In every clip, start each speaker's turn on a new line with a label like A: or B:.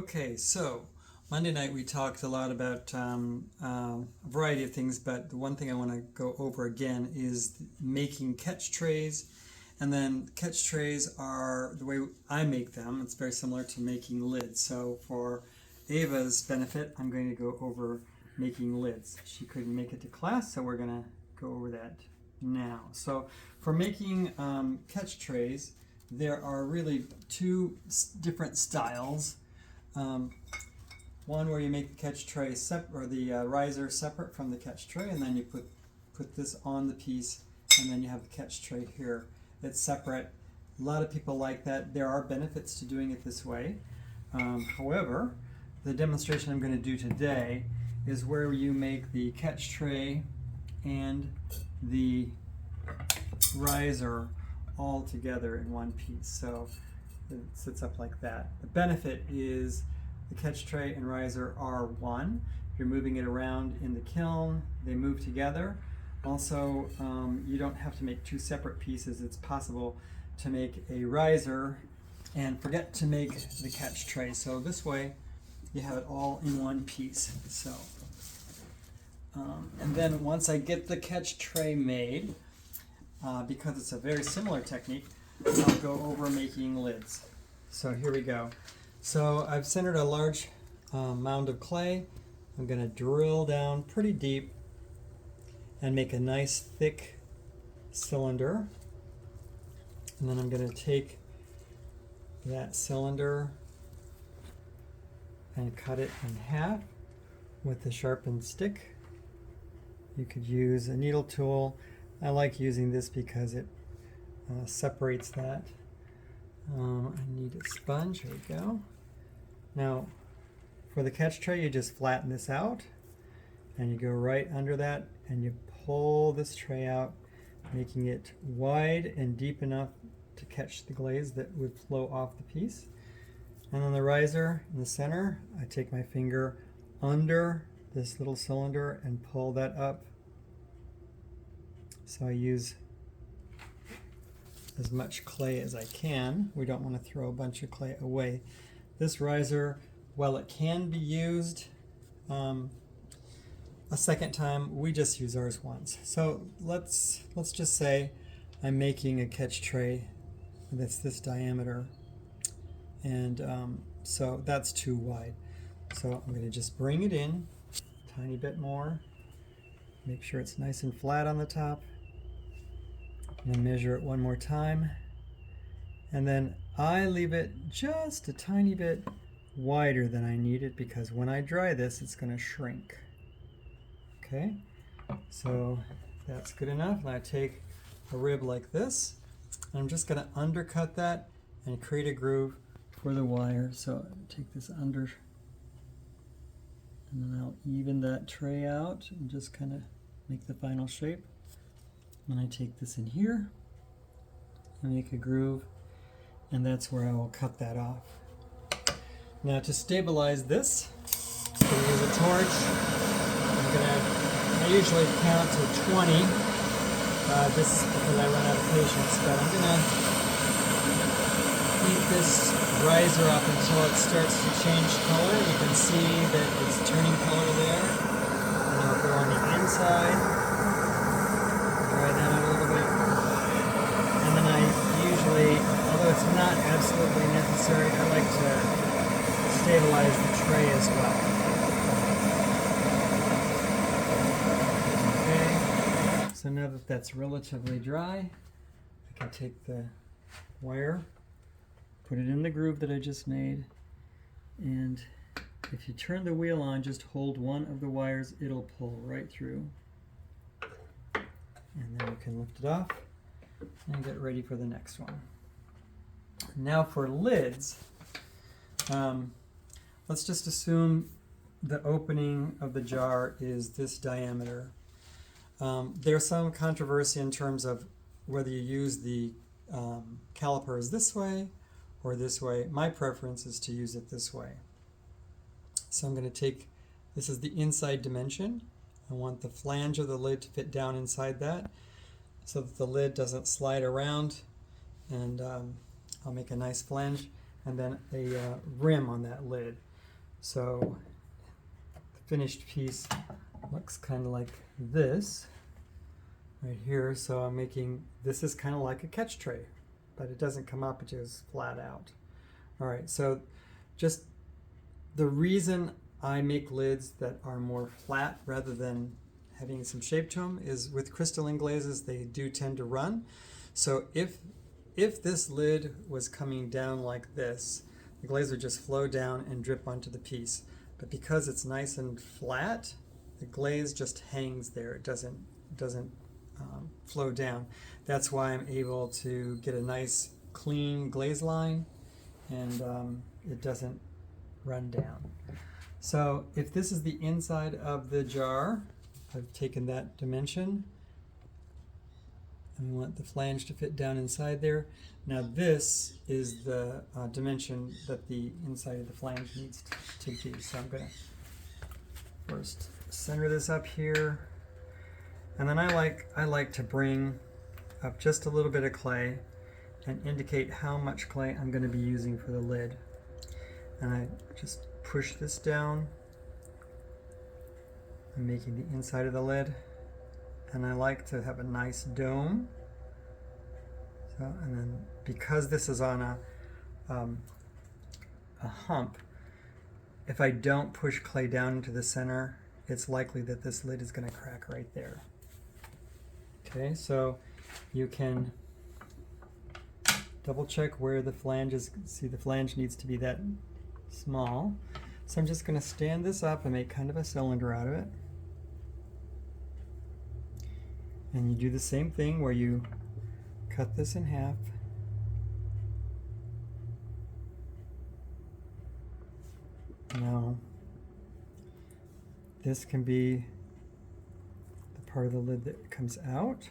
A: Okay, so Monday night we talked a lot about a variety of things, but the one thing I want to go over again is making catch trays. And then catch trays are the way I make them. It's very similar to making lids. So for Ava's benefit, I'm going to go over making lids. She couldn't make it to class, so we're going to go over that now. So for making catch trays, there are really two different styles. One where you make the catch tray or the riser separate from the catch tray, and then you put this on the piece, and then you have the catch tray here. It's separate. A lot of people like that. There are benefits to doing it this way. However, the demonstration I'm going to do today is where you make the catch tray and the riser all together in one piece. So it sits up like that. The benefit is the catch tray and riser are one. If you're moving it around in the kiln, they move together. Also, you don't have to make two separate pieces. It's possible to make a riser and forget to make the catch tray. So this way, you have it all in one piece. So, and then once I get the catch tray made, because it's a very similar technique, I'll go over making lids. So here we go. So I've centered a large mound of clay. I'm going to drill down pretty deep and make a nice thick cylinder. And then I'm going to take that cylinder and cut it in half with the sharpened stick. You could use a needle tool. I like using this because it separates that. I need a sponge. Here we go. Now, for the catch tray, you just flatten this out, and you go right under that, and you pull this tray out, making it wide and deep enough to catch the glaze that would flow off the piece. And on the riser in the center, I take my finger under this little cylinder and pull that up. So I use as much clay as I can. We don't want to throw a bunch of clay away. This riser, while it can be used a second time, we just use ours once. So let's just say I'm making a catch tray that's this diameter, and so that's too wide. So I'm going to just bring it in a tiny bit more, make sure it's nice and flat on the top, and then measure it one more time, and then I leave it just a tiny bit wider than I need it, because when I dry this, it's going to shrink. Okay, so that's good enough. And I take a rib like this, and I'm just going to undercut that and create a groove for the wire. So take this under, and then I'll even that tray out and just kind of make the final shape. And I take this in here and make a groove, and that's where I will cut that off. Now to stabilize this, I'm going to use a torch. I usually count to 20, this because I run out of patience, but I'm going to heat this riser up until it starts to change color. You can see that it's turning color there. And I'll go on the inside, dry that out a little bit. And then I usually, although it's not absolutely necessary, I like to stabilize the tray as well. Okay, so now that that's relatively dry, I can take the wire, put it in the groove that I just made, and if you turn the wheel on, just hold one of the wires, it'll pull right through. And then you can lift it off and get ready for the next one. Now for lids, let's just assume the opening of the jar is this diameter. There's some controversy in terms of whether you use the calipers this way or this way. My preference is to use it this way. So I'm going to take, this is the inside dimension. I want the flange of the lid to fit down inside that so that the lid doesn't slide around, and I'll make a nice flange and then a rim on that lid. So the finished piece looks kind of like this right here. So I'm making, this is kind of like a catch tray, but it doesn't come up, it just flat out. All right, so just the reason I make lids that are more flat rather than having some shape to them is with crystalline glazes, they do tend to run. So if this lid was coming down like this, the glaze would just flow down and drip onto the piece. But because it's nice and flat, the glaze just hangs there. It doesn't flow down. That's why I'm able to get a nice clean glaze line, and it doesn't run down. So if this is the inside of the jar, I've taken that dimension, and we want the flange to fit down inside there. Now this is the dimension that the inside of the flange needs to be. So I'm going to first center this up here, and then I like to bring up just a little bit of clay and indicate how much clay I'm going to be using for the lid. And I just push this down. I'm making the inside of the lid, and I like to have a nice dome. So, and then because this is on a hump, if I don't push clay down into the center, it's likely that this lid is going to crack right there. Okay, so you can double check where the flange is. See, the flange needs to be that small. So I'm just going to stand this up and make kind of a cylinder out of it. And you do the same thing where you cut this in half. Now, this can be the part of the lid that comes out.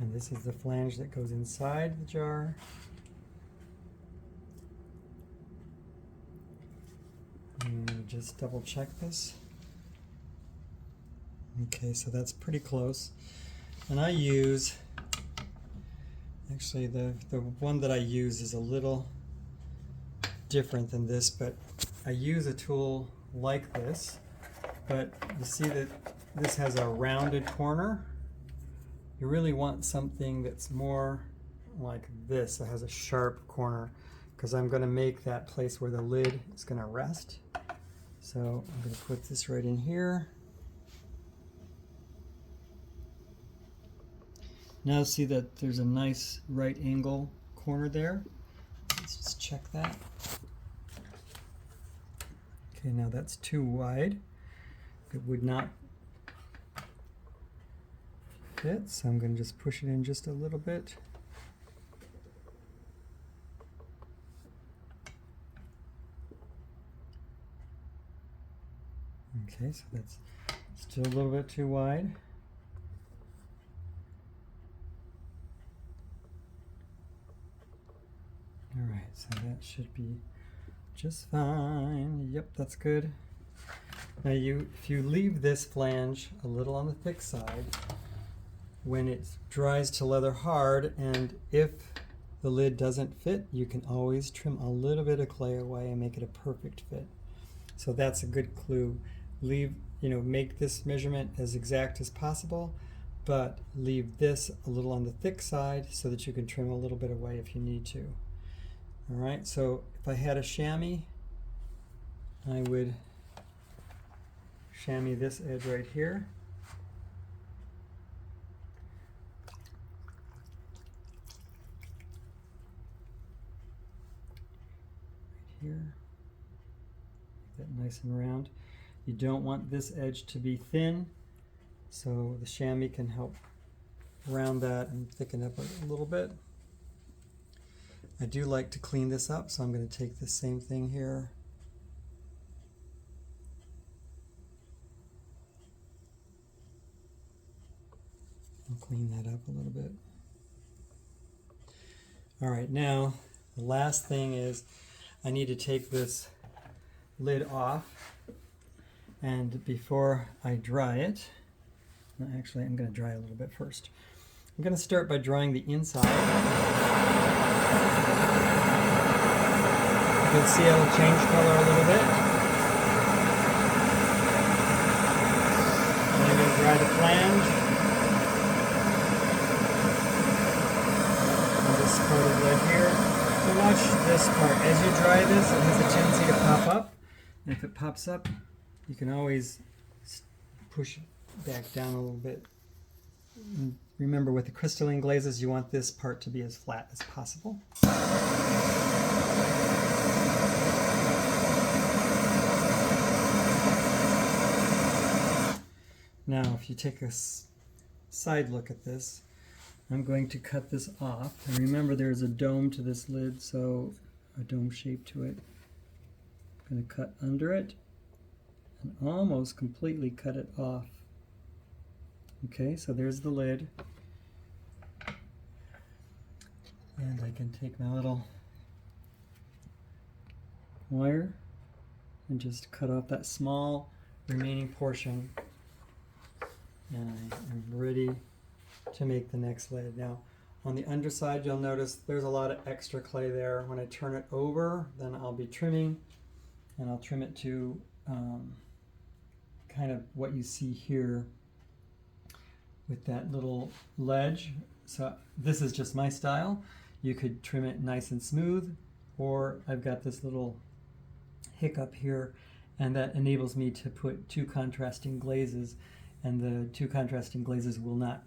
A: And this is the flange that goes inside the jar. And just double check this. Okay, so that's pretty close. And I use, actually the one that I use is a little different than this, but I use a tool like this, but you see that this has a rounded corner. You really want something that's more like this, that has a sharp corner, because I'm going to make that place where the lid is going to rest. So I'm going to put this right in here. Now see that there's a nice right angle corner there. Let's just check that. Okay, now that's too wide. It would not fit, so I'm going to just push it in just a little bit. Okay, so that's still a little bit too wide. All right, so that should be just fine. Yep, that's good. Now if you leave this flange a little on the thick side, when it dries to leather hard, and if the lid doesn't fit, you can always trim a little bit of clay away and make it a perfect fit. So that's a good clue. Make this measurement as exact as possible, but leave this a little on the thick side so that you can trim a little bit away if you need to. All right, so if I had a chamois, I would chamois this edge right here. Right here. Make that nice and round. You don't want this edge to be thin, so the chamois can help round that and thicken up a little bit. I do like to clean this up, so I'm going to take the same thing here. I'll clean that up a little bit. All right, now the last thing is I need to take this lid off, and before I dry it, actually I'm going to dry a little bit first. I'm going to start by drying the inside. You can see it'll change color a little bit. And I'm going to dry the flange. And this coated lid here. So watch this part. As you dry this, it has a tendency to pop up. And if it pops up, you can always push it back down a little bit. And remember, with the crystalline glazes, you want this part to be as flat as possible. Now, if you take a side look at this, I'm going to cut this off. And remember, there's a dome to this lid, so a dome shape to it. I'm going to cut under it and almost completely cut it off. Okay, so there's the lid. And I can take my little wire and just cut off that small remaining portion. And I am ready to make the next lid. Now, on the underside, you'll notice there's a lot of extra clay there. When I turn it over, then I'll be trimming, and I'll trim it to kind of what you see here with that little ledge. So this is just my style. You could trim it nice and smooth, or I've got this little hiccup here, and that enables me to put two contrasting glazes, and the two contrasting glazes will not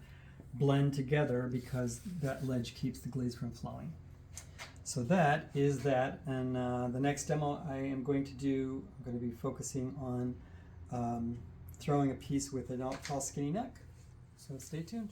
A: blend together because that ledge keeps the glaze from flowing. So that is that, and the next demo I am going to do, I'm going to be focusing on throwing a piece with an tall skinny neck. So stay tuned.